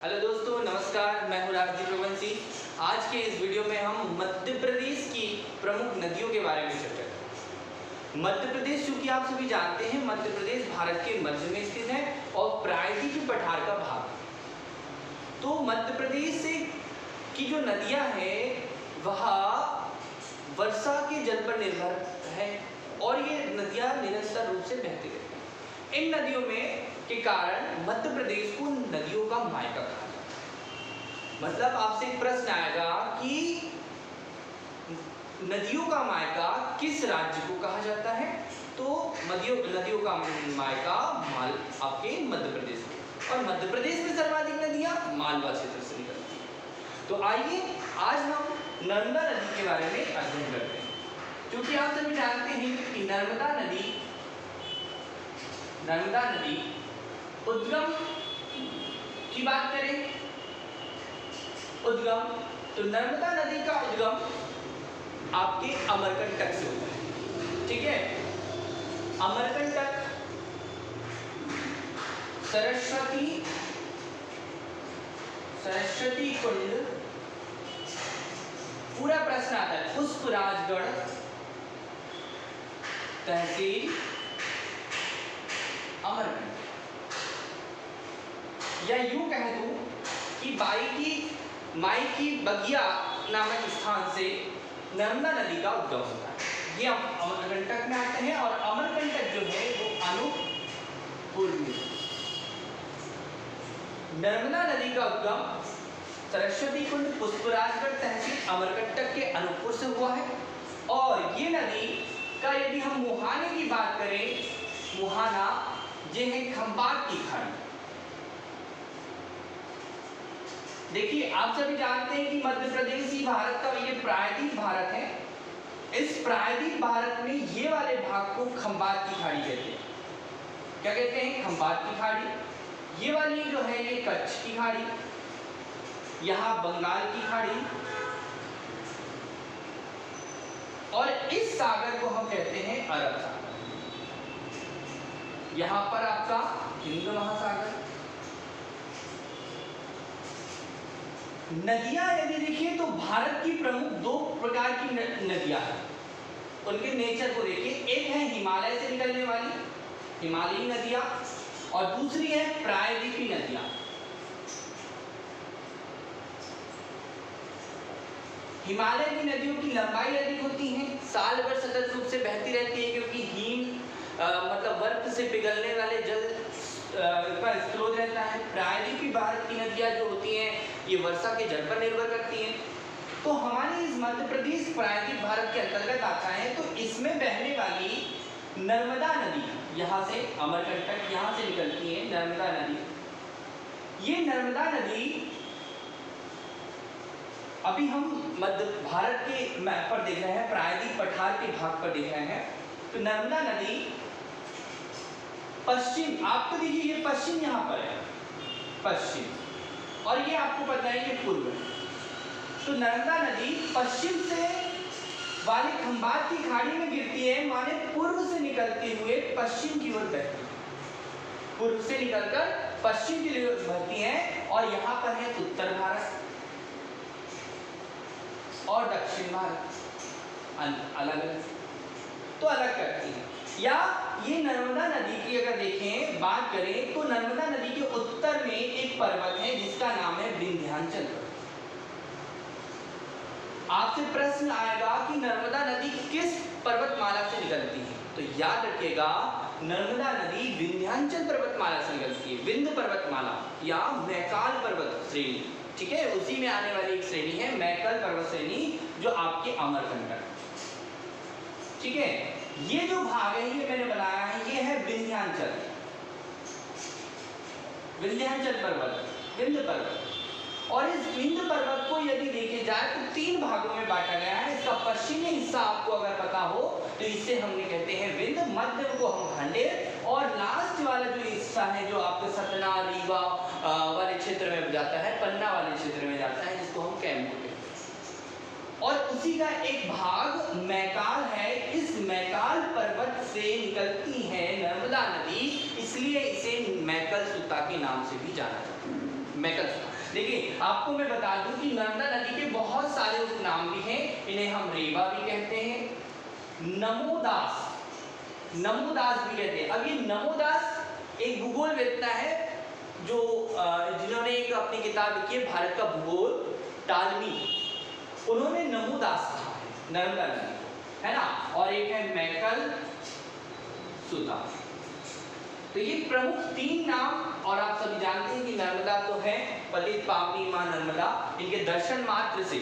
Hello दोस्तों, नमस्कार। मैं हूँ राजदीप रघुवंशी। आज के इस वीडियो में हम मध्य प्रदेश की प्रमुख नदियों के बारे में चर्चा करेंगे। मध्य प्रदेश, चूँकि आप सभी जानते हैं, मध्य प्रदेश भारत के मध्य में स्थित है और प्रायद्वीपीय पठार का भाग है। तो मध्य प्रदेश से की जो नदियाँ हैं वह वर्षा के जल पर निर्भर है और ये नदियाँ निरंतर रूप से बहती रहती हैं। इन नदियों में के कारण मध्य प्रदेश को नदियों का मायका कहा जाता है। मतलब आपसे एक प्रश्न आएगा कि नदियों का मायका किस राज्य को कहा जाता है, तो नदियों का मायका आपके मध्य प्रदेश को, और मध्य प्रदेश में सर्वाधिक नदियां मालवा क्षेत्र से निकलती हैं। तो आइए आज हम नर्मदा नदी के बारे में अध्ययन करते हैं। क्योंकि आप सभी जानते हैं कि नर्मदा नदी उद्गम की बात करें, उद्गम तो नर्मदा नदी का उद्गम आपके अमरकंटक से होता है। ठीक है, अमरकंटक, सरस्वती कुंड, पूरा प्रश्न आता है पुष्पराजगढ़ तहसील अमरकंटक, या यूं कह दूं कि माई की बगिया नामक स्थान से नर्मदा नदी का उद्गम होता है। ये अमरकंटक में आते हैं और अमरकंटक जो है वो अनूपपुर में। नर्मदा नदी का उद्गम सरस्वती कुंड, पुष्पराजगढ़ तहसील अमरकंटक के अनूपपुर से हुआ है। और ये नदी का यदि हम मुहाने की बात करें, मुहाना ये है खंबात की खाड़ी। देखिए, आप सभी जानते हैं कि मध्य प्रदेश ही भारत का ये प्रायद्वीप भारत है। इस प्रायद्वीप भारत में ये वाले भाग को खंबात की खाड़ी कहते हैं। क्या कहते हैं? खंबात की खाड़ी। ये वाली जो है ये कच्छ की खाड़ी, यहाँ बंगाल की खाड़ी, और इस सागर को हम कहते हैं अरब सागर। यहाँ पर आपका हिंद महासागर। नदियां यदि देखिए तो भारत की प्रमुख दो प्रकार की नदियां हैं। उनके नेचर को देखिए, एक है हिमालय से निकलने वाली हिमालयी नदियां और दूसरी है प्रायद्वीपीय नदियां। हिमालय की नदियों की लंबाई अधिक होती है, साल भर सतत रूप से बहती रहती है, क्योंकि मतलब बर्फ से पिघलने वाले जल का स्रोत रहता है। प्रायद्वीपीय भारत की नदियां जो होती हैं ये वर्षा के जल पर निर्भर करती हैं। तो हमारी इस मध्य प्रदेश प्रायद्वीप भारत के अंतर्गत आता है। तो इसमें बहने वाली नर्मदा नदी, यहाँ से अमरकंटक यहाँ से निकलती है नर्मदा नदी। ये नर्मदा नदी अभी हम मध्य भारत के मैप पर देख रहे हैं, प्रायद्वीप पठार के भाग पर देख रहे हैं। तो नर्मदा नदी पश्चिम, आपको देखिए ये पश्चिम यहाँ पर है, पश्चिम, और ये आपको पता है ये पूर्व है। तो नर्मदा नदी पश्चिम से वाली खंबात की खाड़ी में गिरती है, माने पूर्व से निकलते हुए पश्चिम की ओर बहती है। पूर्व से निकलकर पश्चिम की ओर बहती है, और यहाँ पर है उत्तर भारत और दक्षिण भारत अलग तो अलग करती है। या ये नर्मदा नदी की अगर देखें, बात करें, तो नर्मदा नदी के उत्तर में एक पर्वत है जिसका नाम है विंध्याचल पर्वत। आपसे प्रश्न आएगा कि नर्मदा नदी किस पर्वतमाला से निकलती है, तो याद रखिएगा नर्मदा नदी विंध्याचल पर्वतमाला से निकलती है। विंध्य पर्वतमाला या मैकाल पर्वत श्रेणी, ठीक है, उसी में आने वाली एक श्रेणी है मैकल पर्वत श्रेणी, जो आपके अमरकंटक। ठीक है, ये जो भाग है ये मैंने बनाया है, ये है विंध्याचल पर्वत, विंध्य पर्वत। और इस विंध्य पर्वत को यदि देखे जाए तो तीन भागों में बांटा गया है। इसका पश्चिमी हिस्सा आपको अगर पता हो तो इसे हमने कहते हैं विंध्य, मध्य को हम खंडेर, और लास्ट वाला जो हिस्सा है जो आपके सतना रीवा वाले क्षेत्र में जाता है, पन्ना वाले क्षेत्र में जाता है, जिसको हम कैमूर कहते हैं। और उसी का एक भाग मैकाल है। इस मैकाल पर्वत से निकलती है नर्मदा नदी, इसलिए इसे मैकल सुता के नाम से भी जाना जाता है। मैकल सुता देखिए आपको मैं बता दूं कि नर्मदा नदी के बहुत सारे उपनाम भी हैं। इन्हें हम रेवा भी कहते हैं, नमोदास भी कहते हैं। अब ये नमोदास एक भूगोल वेत्ता है जो जिन्होंने एक अपनी किताब लिखी है भारत का भूगोल, टालमी, उन्होंने नमोदास कहा है नर्मदा नदी को, है ना। और एक है मैकल सुधा। तो ये प्रमुख 3 नाम, और आप सभी जानते हैं कि नर्मदा तो है पतित पावनी मां नर्मदा। इनके दर्शन मात्र से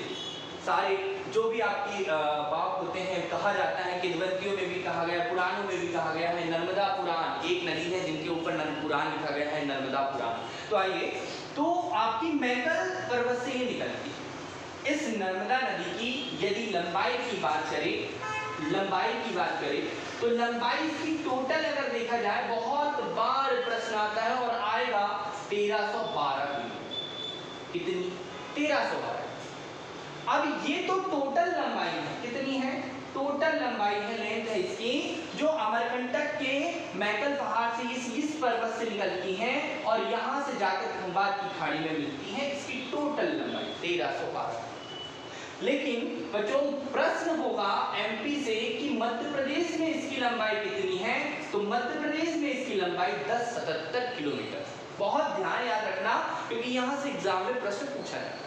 सारे जो भी आपकी पाप होते हैं, कहा जाता है किंवदंतियों में भी कहा गया, पुराणों में भी कहा गया है। नर्मदा पुराण एक नदी है जिनके ऊपर पुराण लिखा गया है, नर्मदा पुराण। तो आइए, तो आपकी मैकल पर्वत से ये निकलती है। इस नर्मदा नदी की यदि लंबाई की बात करें तो लंबाई इसकी टोटल अगर देखा जाए, बहुत बार प्रश्न आता है और आएगा 1312 किलोमीटर। कितनी? 1312। अब ये तो टोटल लंबाई है, कितनी है? टोटल लंबाई है, लेंथ है इसकी, जो अमरकंटक के मैकल पहाड़ से इस पर्वत से निकलती है और यहाँ से जाकर खंबात की खाड़ी में मिलती है। इसकी टोटल लंबाई 1312। लेकिन बच्चों प्रश्न होगा एमपी से कि मध्य प्रदेश में इसकी लंबाई कितनी है, तो मध्य प्रदेश में इसकी लंबाई 1077 किलोमीटर। बहुत ध्यान याद रखना क्योंकि यहाँ से एग्जाम में प्रश्न पूछा जाता है।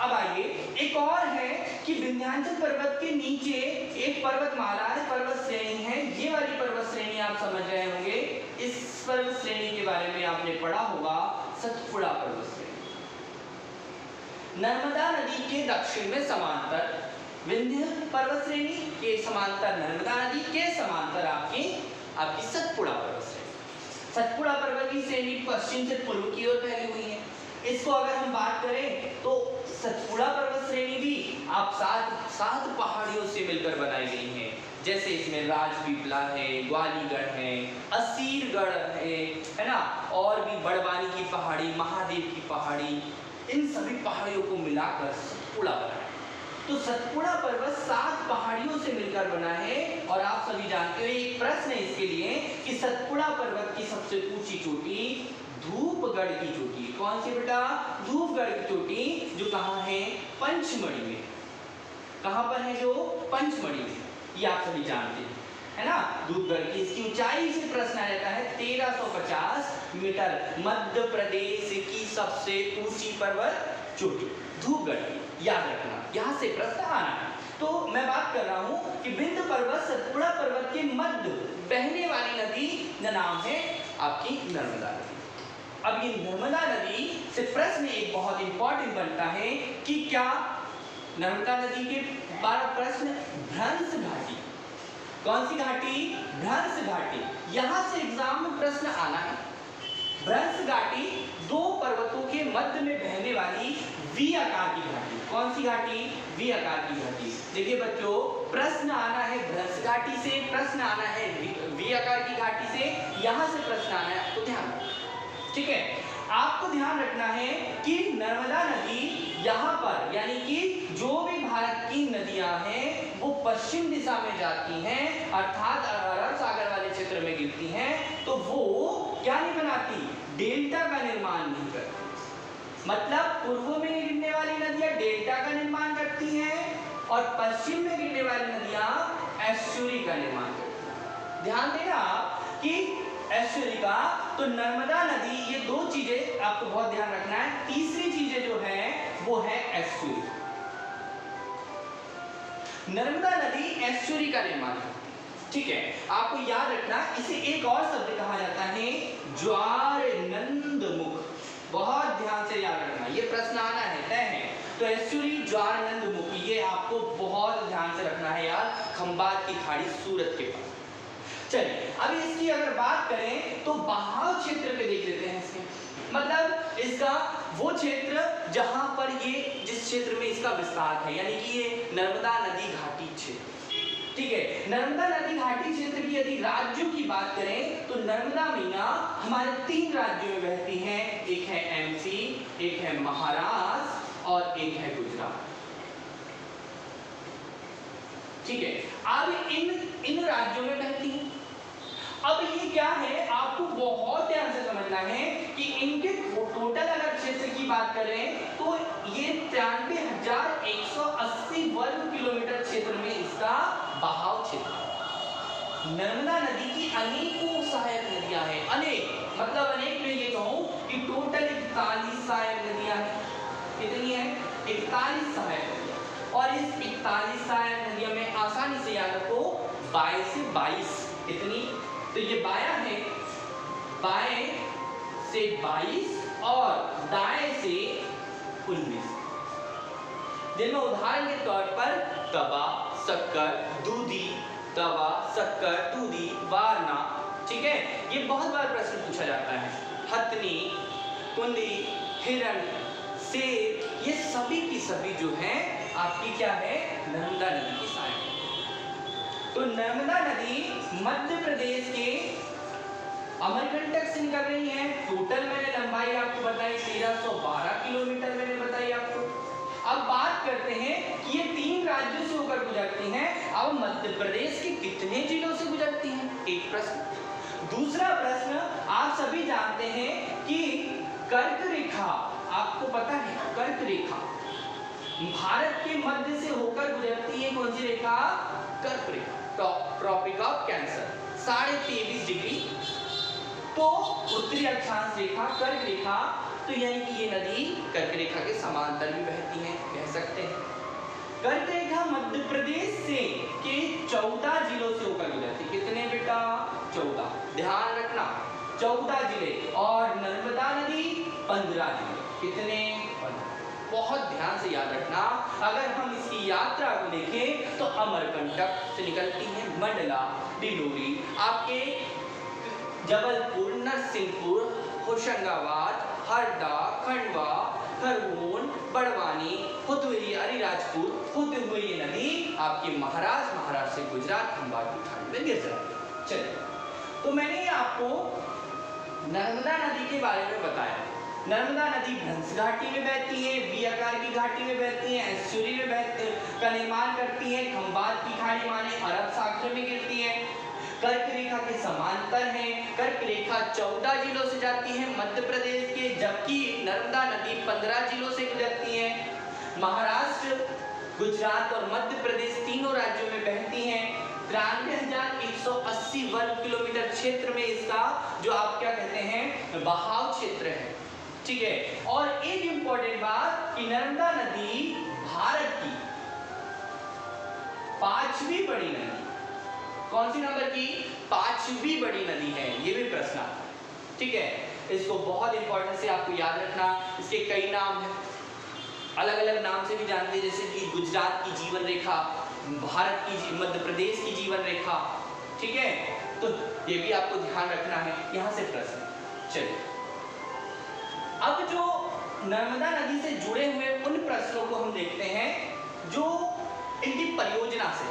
अब आइए, एक और है कि विंध्याचल पर्वत के नीचे एक पर्वतमाला है, पर्वत श्रेणी है। ये वाली पर्वत श्रेणी आप समझ रहे होंगे। इस पर्वत श्रेणी के बारे में आपने पढ़ा होगा, सतपुड़ा पर्वत श्रेणी। नर्मदा नदी के दक्षिण में समांतर विंध्य पर्वत श्रेणी के समांतर, नर्मदा नदी के समांतर आपकी सतपुड़ा पर्वत श्रेणी। सतपुड़ा पर्वत की श्रेणी पश्चिम से पूर्व की ओर फैली हुई है। इसको अगर हम बात करें तो सतपुड़ा पर्वत श्रेणी भी आप सात पहाड़ियों से मिलकर बनाई गई है। जैसे इसमें राजपीपला है, ग्वालीगढ़ है, असीरगढ़ है ना, और भी बड़वानी की पहाड़ी, महादेव की पहाड़ी, इन सभी पहाड़ियों को मिलाकर सतपुड़ा बना है। तो सतपुड़ा पर्वत 7 पहाड़ियों से मिलकर बना है। और आप सभी जानते हो, एक प्रश्न है इसके लिए कि सतपुड़ा पर्वत की सबसे ऊंची चोटी धूपगढ़ की चोटी। कौन सी बेटा? धूपगढ़ की चोटी, जो कहाँ है? पंचमढ़ी में। कहाँ पर है? जो पंचमढ़ी में। ये आप सभी जानते हैं, है ना। धूपगढ़ की इसकी ऊंचाई से प्रश्न आ जाता है 1350 मीटर। मध्य प्रदेश की सबसे ऊंची पर्वत चोटी धूपगढ़ की, याद रखना, यहाँ से प्रश्न आना है। तो मैं बात कर रहा हूँ कि विंध्य पर्वत सतपुड़ा पर्वत के मध्य बहने वाली नदी का नाम है आपकी नर्मदा नदी। अब ये नर्मदा नदी से प्रश्न एक बहुत इंपॉर्टेंट बनता है कि क्या नर्मदा नदी के 12 प्रश्न, भ्रंश घाटी। कौन सी घाटी? भ्रंश घाटी। यहां से एग्जाम में प्रश्न आना है। भ्रंश घाटी 2 पर्वतों के मध्य में बहने वाली वी आकार की घाटी। कौन सी घाटी? वी आकार की घाटी। देखिए बच्चों, प्रश्न आना है भ्रंश घाटी से, प्रश्न आना है वी आकार की घाटी से, यहां से प्रश्न आना है, तो ध्यान रखना, ठीक है। आपको ध्यान रखना है कि नर्मदा नदी यहाँ पर, यानी कि जो भी भारत की नदियां हैं वो पश्चिम दिशा में जाती हैं, अर्थात अरब सागर वाले क्षेत्र में गिरती हैं, तो वो क्या नहीं बनाती? डेल्टा का निर्माण नहीं करती। मतलब पूर्व में गिरने वाली नदियां डेल्टा का निर्माण करती हैं और पश्चिम में गिरने वाली नदियां एस्चुरी का निर्माण करती हैं। ध्यान देना कि एस्चुरी का, तो नर्मदा नदी, ये 2 चीजें आपको बहुत ध्यान रखना है। तीसरी चीजें जो है वो है एस्चुरी। नर्मदा नदी एस्चुरी का निर्माण करती है, ठीक है। आपको याद रखना, इसे एक और शब्द कहा जाता है ज्वार नंदमुख। बहुत ध्यान से याद रखना, ये प्रश्न आना है, तय है। तो एस्चुरी, ज्वार नंदमुख, ये आपको बहुत ध्यान से रखना है यार। खंबात की खाड़ी सूरत के पास। चलिए, अब इसकी अगर बात करें तो बहाव क्षेत्र पे देख लेते हैं इसके। मतलब इसका वो क्षेत्र जहां पर ये, जिस क्षेत्र में इसका विस्तार है, यानी कि ये नर्मदा नदी घाटी क्षेत्र, ठीक है। नर्मदा नदी घाटी क्षेत्र की यदि राज्यों की बात करें तो नर्मदा मीना हमारे 3 राज्यों में बहती हैं। एक है एमपी, एक है महाराष्ट्र और एक है गुजरात, ठीक है। अब इन राज्यों में बहती हैं। अब ये क्या है, आपको बहुत ध्यान से समझना है कि इनके टोटल अगर क्षेत्र की बात करें तो ये 93,180 वर्ग किलोमीटर क्षेत्र में इसका बहाव क्षेत्र है। नर्मदा नदी की अनेकों सहायक नदियां हैं, अनेक मतलब अनेक में ये कहूं कि टोटल 41 सहायक नदियां हैं। कितनी है? 41 सहायक नदियां। और इस 41 सहायक नदियों में आसानी से याद रखो 22 से 22 कितनी, तो ये बायां है, बाएं से 22 और दाएं से 19, जिनमें उदाहरण के तौर पर तवा, शक्कर, दूधी, तवा, शक्कर, दूधी, वारना, ठीक है। ये बहुत बार प्रश्न पूछा जाता है। हथनी, कुंडी, हिरण, सेब, ये सभी की सभी जो है आपकी क्या है? नर्मदा नदी की सहायक। तो नर्मदा नदी मध्य प्रदेश के अमरकंटक से निकल रही है। टोटल मैंने लंबाई आपको बताई 1312 किलोमीटर मैंने बताई आपको। अब बात करते हैं कि ये 3 राज्यों से होकर गुजरती हैं। अब मध्य प्रदेश के कितने जिलों से गुजरती हैं? एक प्रश्न। दूसरा प्रश्न, आप सभी जानते हैं कि कर्क रेखा, आपको पता है कर्क रेखा भारत के मध्य से होकर गुजरती है। कौन सी रेखा? कर्क रेखा, ट्रॉपिक ऑफ कैंसर, 23.5 डिग्री। तो उत्तरी अक्षांश रेखा कर्क रेखा, तो यानी कि ये नदी कर्क रेखा के समांतर भी बहती है, कह सकते हैं। कर्क रेखा मध्य प्रदेश से के 14 जिलों से होकर गुजरती। कितने बेटा? 14, ध्यान रखना 14 जिले। और नर्मदा नदी 15 जिले। कितने? 15। बहुत ध्यान से याद रखना। अगर हम इसकी यात्रा को देखें तो अमरकंटक से निकलती है, मंडला, डिंडोरी, आपके जबलपुर, नरसिंहपुर, होशंगाबाद, हरदा, खंडवा, खरगोन, बड़वानी होते हुए अलीराजपुर होते हुए ये नदी आपके महाराष्ट्र से गुजरात खंबात की खाड़ी में गिर जाती है। चलिए, तो मैंने आपको नर्मदा नदी के बारे में बताया। नर्मदा नदी भ्रंश घाटी में बहती है, वी आकार की घाटी में बहती है, एस्चुरी में का निर्माण करती है, खंबात की खाड़ी माने अरब सागर में गिरती है, कर्क रेखा के समांतर है। कर्क रेखा 14 जिलों से जाती है मध्य प्रदेश के, जबकि नर्मदा नदी 15 जिलों से गुजरती है। महाराष्ट्र, गुजरात और मध्य प्रदेश तीनों राज्यों में बहती हैं। 93,180 वर्ग किलोमीटर क्षेत्र में इसका जो आप क्या कहते हैं बहाव क्षेत्र है, ठीक है। और एक इंपॉर्टेंट बात कि नर्मदा नदी भारत की 5वीं बड़ी नदी, कौन सी नंबर की? 5वीं बड़ी नदी है। ये भी प्रश्न आता है, ठीक है। इसको बहुत इंपॉर्टेंट से आपको याद रखना। इसके कई नाम हैं, अलग अलग नाम से भी जानते हैं, जैसे कि गुजरात की जीवन रेखा, भारत की मध्य प्रदेश की जीवन रेखा, ठीक है। तो ये भी आपको ध्यान रखना है। यहां से प्रश्न। चलिए, अब जो नर्मदा नदी से जुड़े हुए उन प्रश्नों को हम देखते हैं जो इनकी परियोजना से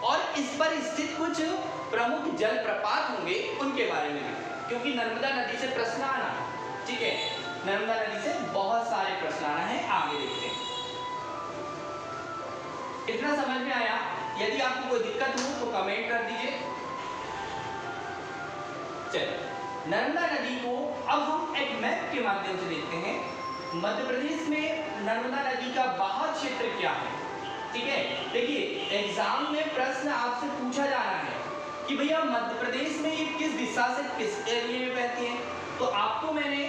और इस पर स्थित कुछ प्रमुख जलप्रपात होंगे उनके बारे में देखते हैं, क्योंकि नर्मदा नदी से प्रश्न आना है, ठीक है। नर्मदा नदी से बहुत सारे प्रश्न आना है, आगे देखते हैं। इतना समझ में आया? यदि आपको कोई दिक्कत हो तो कमेंट कर दीजिए। चलिए, नर्मदा नदी को अब हम एक मैप के माध्यम से देखते हैं। मध्य प्रदेश में नर्मदा नदी का बहाव क्षेत्र क्या है, ठीक है। देखिए, एग्जाम में प्रश्न आपसे पूछा जा रहा है कि भैया मध्य प्रदेश में ये किस दिशा से किस एरिया में बहती है। तो आपको मैंने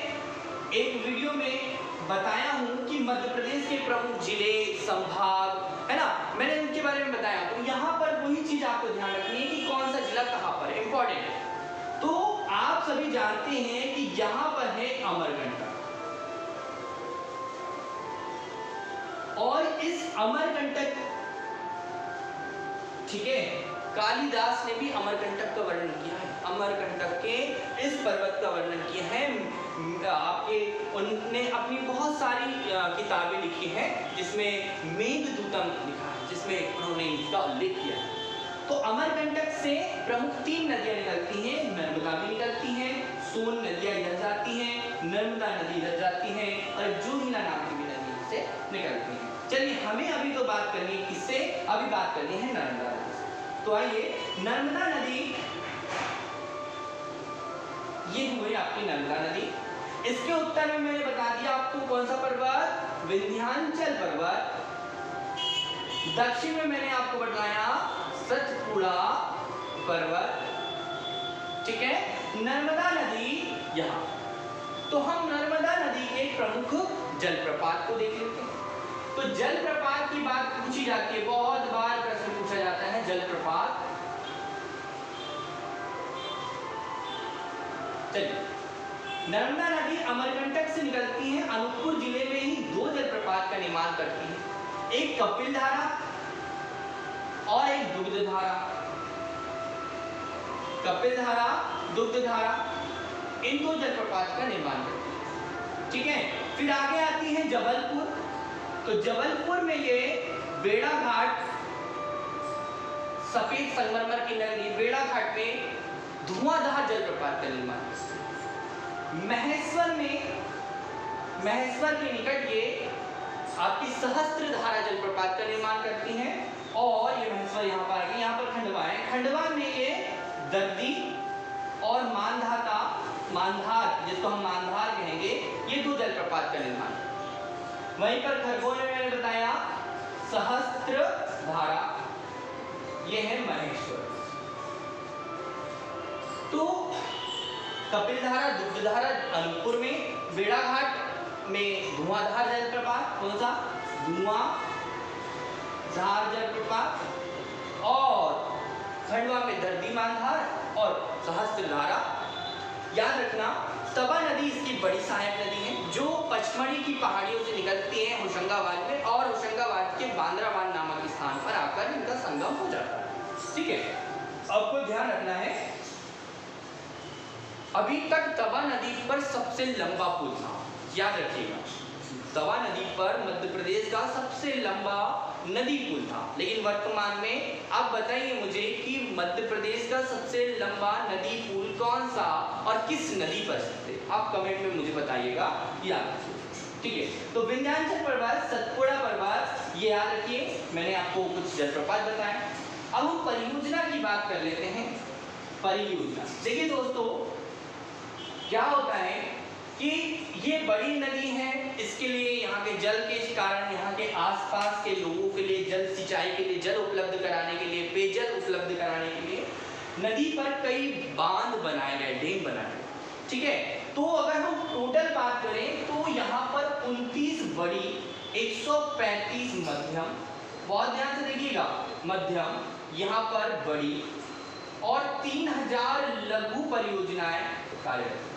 एक वीडियो में बताया हूं कि मध्य प्रदेश के प्रमुख जिले, संभाग, है ना, मैंने उनके बारे में बताया। तो यहाँ पर वही चीज आपको ध्यान रखनी है कि कौन सा जिला कहाँ पर है, इंपॉर्टेंट है। तो आप सभी जानते हैं कि यहाँ पर है अमरकंटक, और इस अमरकंटक, ठीक है, कालिदास ने भी अमरकंटक का वर्णन किया है। अमरकंटक के इस पर्वत का वर्णन किया है। आपके उनने अपनी बहुत सारी किताबें लिखी हैं, जिसमें मेघदूतम लिखा है, जिसमें उन्होंने इसका उल्लेख किया है। तो अमरकंटक से प्रमुख 3 नदियां निकलती हैं। नर्मदा भी निकलती हैं, सोन नदियां इधर जाती हैं, नर्मदा नदी इधर जाती हैं, और जोहिला नाम की भी नदी से निकलती हैं। चलिए, हमें अभी तो बात करनी है किससे? अभी बात करनी है नर्मदा नदी से। तो आइए, नर्मदा नदी, ये हुई आपकी नर्मदा नदी। इसके उत्तर में मैंने बता दिया आपको कौन सा पर्वत, विंध्याचल पर्वत। दक्षिण में मैंने आपको बताया सतपुड़ा पर्वत, ठीक है। नर्मदा नदी यहाँ, तो हम नर्मदा नदी के प्रमुख जलप्रपात को देख लेते हैं। तो जलप्रपात की बात पूछी जाती है, बहुत बार प्रश्न पूछा जाता है जलप्रपात। चलिए, नर्मदा नदी अमरकंटक से निकलती है, अनूपपुर जिले में ही दो जलप्रपात का निर्माण करती है, एक कपिल धारा और एक दुग्ध धारा। कपिल धारा, दुग्ध धारा, इन दो जलप्रपात का निर्माण करती है, ठीक है। फिर आगे आती है जबलपुर। तो जबलपुर में ये बेड़ा घाट, सफेद संगमरमर की नगरी बेड़ा घाट में धुआंधार जलप्रपात का निर्माण करती है। महेश्वर के निकट ये आपकी सहस्त्रधारा जलप्रपात का निर्माण करती हैं। और ये महेश्वर यहाँ पर आ गई, यहाँ पर खंडवा है, खंडवा में ये दर्दी और मानधार, जिसको हम मानधार कहेंगे, ये दो जलप्रपात का निर्माण। वहीं पर खरगोन में मैंने बताया सहस्त्रधारा, ये है महेश्वर। तो कपिलधारा, दुग्धधारा अनूपपुर में, बेड़ाघाट में धुआंधार जलप्रपात, कौन सा, धुआंधार जलप्रपात, और खंडवा में दर्दी मानधार और सहस्त्रधारा। याद रखना, तवा नदी इसकी बड़ी सहायक नदी है, जो पचमढ़ी की पहाड़ियों से निकलती है होशंगाबाद में, और होशंगाबाद के बांद्राबाद नामक स्थान पर आकर इनका संगम हो जाता है, ठीक है। आपको ध्यान रखना है, अभी तक तवा नदी पर सबसे लंबा पुल था, याद रखिएगा, तवा नदी पर मध्य प्रदेश का सबसे लंबा नदी पुल था। लेकिन वर्तमान में आप बताइए मुझे कि मध्य प्रदेश का सबसे लंबा नदी पुल कौन सा और किस नदी पर स्थित है, आप कमेंट में मुझे बताइएगा, याद रखिए, ठीक है। तो विंध्याचल पर्वत, सतपुड़ा पर्वत, ये याद रखिए, मैंने आपको कुछ जलप्रपात बताए। अब हम परियोजना की बात कर लेते हैं। परियोजना, देखिए दोस्तों, क्या होता है कि ये बड़ी नदी है, इसके लिए यहाँ के जल के कारण यहाँ के आसपास के लोगों के लिए जल सिंचाई के लिए, जल उपलब्ध कराने के लिए, पेयजल उपलब्ध कराने के लिए नदी पर कई बांध बनाए गए, डैम बनाए गए, ठीक है। तो अगर हम टोटल बात करें तो यहाँ पर 29 बड़ी, 135 मध्यम, बहुत ध्यान से देखिएगा, मध्यम, यहाँ पर बड़ी, और 3000 लघु परियोजनाएं कार्यरत।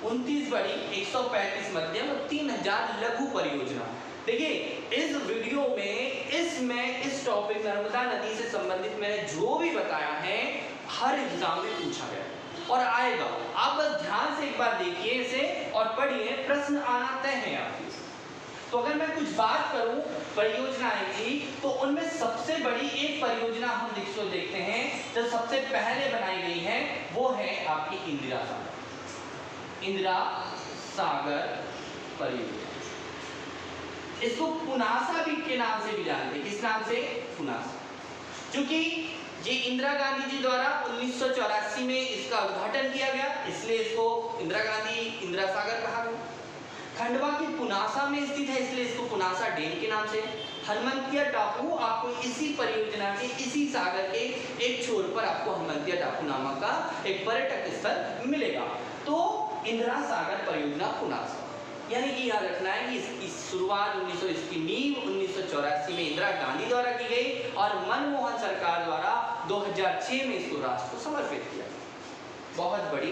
29 बड़ी, 135 मध्यम और 3000 लघु परियोजना। देखिए, इस वीडियो में इस टॉपिक नर्मदा नदी से संबंधित मैंने जो भी बताया है, हर एग्जाम में पूछा गया और आएगा। आप बस ध्यान से एक बार देखिए इसे और पढ़िए, प्रश्न आना तय है आपकी। तो अगर मैं कुछ बात करूं परियोजनाएं की, तो उनमें सबसे बड़ी एक परियोजना हम देखते हैं जो सबसे पहले बनाई गई है, वो है आपकी इंदिरा सागर परियोजना। इसको पुनासा भी के नाम से भी जानते हैं। किस नाम से? पुनासा। क्योंकि ये इंदिरा गांधी जी द्वारा 1984 में इसका उद्घाटन किया गया, इसलिए इसको इंदिरा गांधी इंदिरा सागर कहा गया। खंडवा के पुनासा में स्थित है, इसलिए इसको पुनासा डैम के नाम से। हनुमंतिया टापू आपको इसी परियोजना के, इसी सागर के एक छोर पर आपको हनुमंतिया टापू नामक का एक पर्यटक स्थल मिलेगा। तो इंदिरा सागर परियोजना पुनासा, यानी कि याद रखना है कि इसकी शुरुआत 19 नींव 1984 में इंदिरा गांधी द्वारा की गई और मनमोहन सरकार द्वारा 2006 में इसको राष्ट्र को समर्पित किया। बहुत बड़ी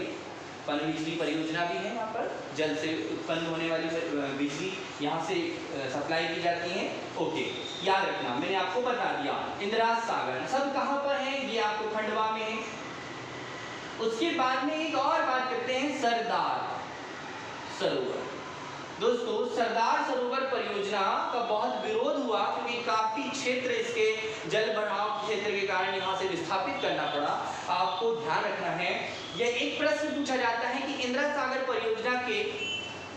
पनबिजली परियोजना भी है, यहाँ पर जल से उत्पन्न होने वाली बिजली यहाँ से सप्लाई की जाती है। ओके, याद रखना, मैंने आपको बता दिया इंदिरा सागर सब कहाँ पर है, ये आपको खंडवा में है। उसके बाद में एक और बात करते हैं, सरदार सरोवर। दोस्तों, सरदार सरोवर परियोजना का बहुत विरोध हुआ क्योंकि काफी क्षेत्र इसके जल भराव क्षेत्र के कारण यहाँ से विस्थापित करना पड़ा। आपको ध्यान रखना है, यह एक प्रश्न पूछा जाता है कि इंदिरा सागर परियोजना के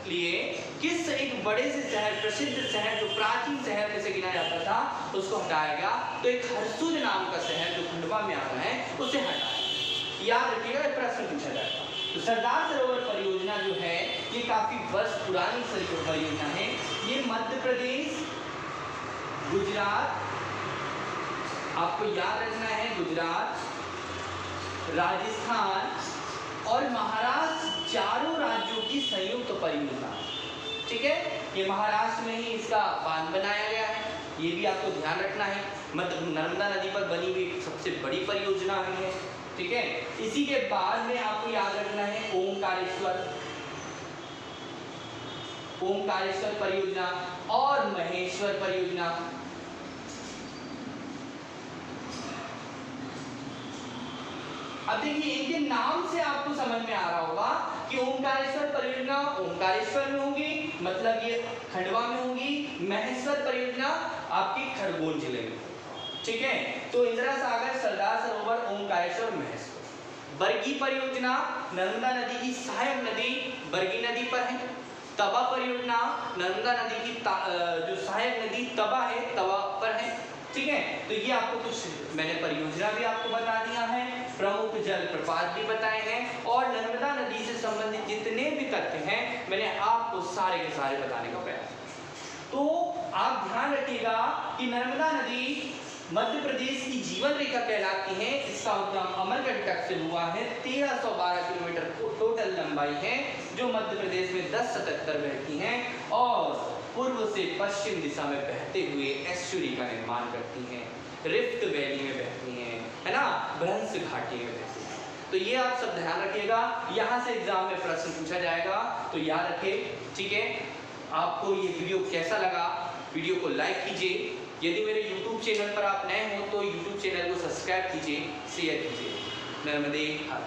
लिए किस एक बड़े से शहर, प्रसिद्ध शहर जो प्राचीन शहर में से गिना जाता था, उसको हटाया गया। तो एक हरसुद नाम का शहर जो खंडवा में आता है, उसे हटाया। याद रखिएगा, प्रश्न पूछा जाता है। तो सरदार सरोवर परियोजना जो है ये काफी वर्ष पुरानी परियोजना है। ये मध्य प्रदेश, गुजरात, आपको याद रखना है, गुजरात, राजस्थान और महाराष्ट्र चारों राज्यों की संयुक्त परियोजना। ठीक है, ये महाराष्ट्र में ही इसका बांध बनाया गया है, ये भी आपको ध्यान रखना है। मतलब नर्मदा नदी पर बनी हुई सबसे बड़ी परियोजना है। ठीक है, इसी के बाद में आपको याद रखना है ओमकारेश्वर परियोजना और महेश्वर परियोजना। अब देखिए इनके नाम से आपको समझ में आ रहा होगा कि ओमकारेश्वर परियोजना ओमकारेश्वर में होगी, मतलब ये खंडवा में होगी। महेश्वर परियोजना आपकी खरगोन जिले में। ठीक है, तो इंदिरा सागर, सरदार सरोवर, ओमकारेश्वर, महेश्वर। बरगी परियोजना नर्मदा नदी की सहायक नदी बरगी नदी पर है। तवा परियोजना नर्मदा नदी की जो सहायक नदी तवा है, तवा पर है। ठीक है, तो ये आपको कुछ मैंने परियोजना भी आपको बता दिया है, प्रमुख जल प्रपात भी बताए हैं और नर्मदा नदी से संबंधित जितने भी तथ्य हैं मैंने आपको सारे के सारे बताने का प्रयास। तो आप ध्यान रखिएगा कि नर्मदा नदी मध्य प्रदेश की जीवन रेखा कहलाती है। इसका उद्गम अमरकंटक से हुआ है। 1312 किलोमीटर टोटल लंबाई है, जो मध्य प्रदेश में 1077 बहती हैं और पूर्व से पश्चिम दिशा में बहते हुए एस्चुरी का निर्माण करती हैं, रिफ्ट वैली में बहती हैं, है ना, भ्रंश घाटी में बहती हैं। तो ये आप सब ध्यान रखिएगा, यहाँ से एग्जाम में प्रश्न पूछा जाएगा, तो याद रखिए। ठीक है, आपको ये वीडियो कैसा लगा, वीडियो को लाइक कीजिए। यदि मेरे YouTube चैनल पर आप नए हो तो YouTube चैनल को सब्सक्राइब कीजिए, शेयर कीजिए। नर्मदे हर।